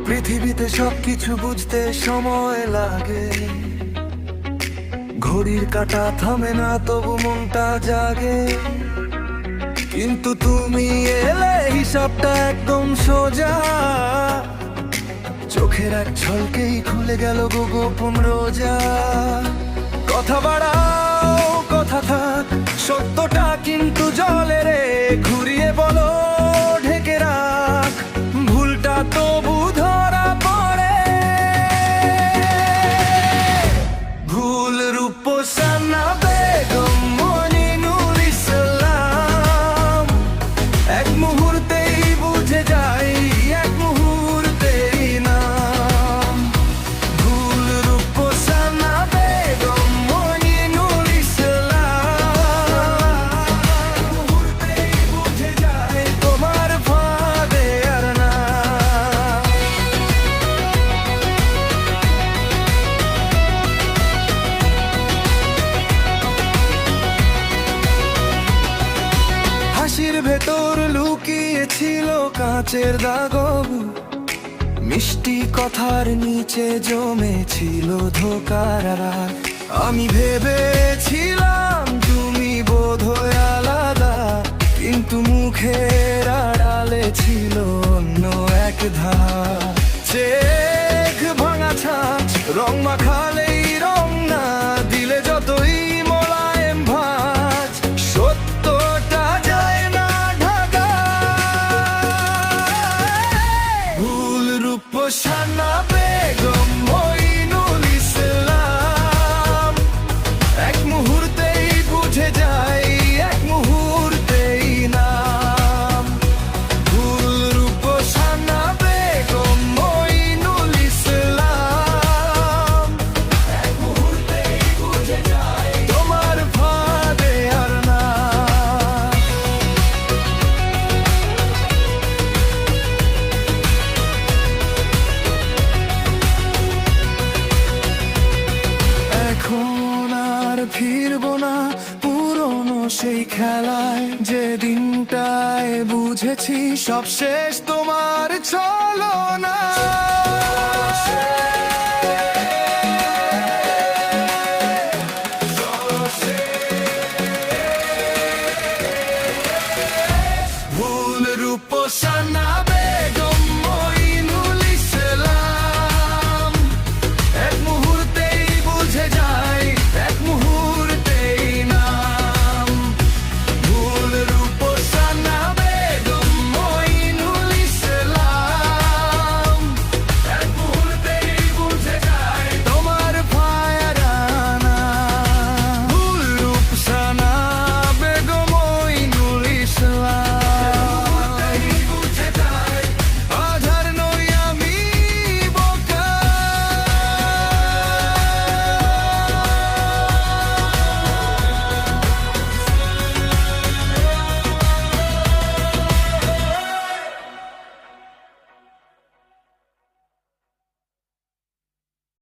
পৃথিবীতে সবকিছু বুঝতে সময় লাগে, ঘড়ির কাঁটা থামে না তবু মনটা জাগে। কিন্তু তুমি এলে হিসাবটা একদম সোজা, চোখের এক ঝলকেই খুলে গেল গো গোপন রোজা। কথা বাড়াও কথা থাক, সত্যটা কিন্তু জলে রে, ঘুরিয়ে বলো ঢেকে রাখ, ভুলটা তবু ধরা পড়ে। ভুল রূপসানা বেগম মনিনুল ইসলাম, এক মুহূর্তেই বুঝে যাই, এক মুহূর্তেই নাম। ভুল রূপসানা বেগম মনিনুল ইসলাম, এক মুহূর্তেই বুঝে যাই তোমার ফাঁদে আর না। হাসির ভেতর লুকিয়ে ছিল কাঁচের দাগব, মিষ্টি কথার নিচে জমেছিল ধোঁকার রাগ। আমি ভেবেছিলাম তুমি বোধহয় আলাদা, কিন্তু মুখের আড়ালে ছিল অন্য এক ধার। চেক ভাঙা ছাঁচ, রং মাখালেই রং না দিলে যতই মোলায়েম ভাঁজ, সত্যটা যায় না ঢাকা। ভুল রূপসানা বেগম মইনুল ইসলাম, এক মুহূর্তেই বুঝে যাই, এক মুহূর্তেই নাম। ভুল রূপসানা বেগম মইনুল ইসলাম, এক মুহূর্তেই বুঝে যাই তোমার ফাঁদে আর না। এখন আর ফিরবো না পুরনো সেই খেলায়, যে দিনটায় বুঝেছি সব শেষ তোমার ছলনা।